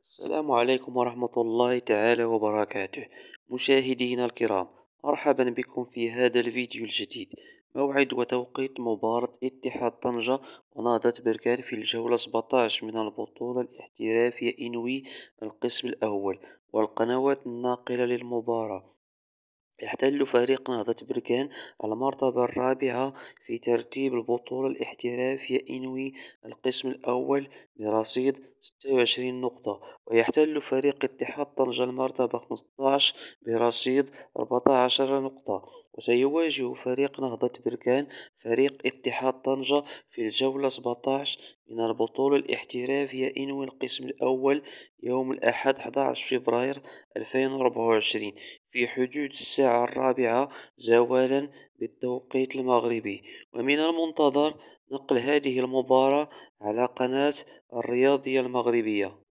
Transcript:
السلام عليكم ورحمة الله تعالى وبركاته. مشاهدينا الكرام، مرحبا بكم في هذا الفيديو الجديد. موعد وتوقيت مباراة اتحاد طنجة ونهضة بركان في الجولة 17 من البطولة الاحترافية إنوي القسم الأول، والقنوات الناقلة للمباراة. يحتل فريق نهضة بركان المرتبة الرابعة في ترتيب البطولة الاحترافية إنوي القسم الأول برصيد 26 نقطة، ويحتل فريق اتحاد طنجة المرتبة 15 برصيد 14 نقطة. وسيواجه فريق نهضة بركان فريق اتحاد طنجة في الجولة 17 من البطولة الاحترافية إنوي القسم الأول يوم الأحد 11 فبراير 2024 في حدود الساعة 4 زوالا بالتوقيت المغربي. ومن المنتظر نقل هذه المباراة على قناة الرياضية المغربية.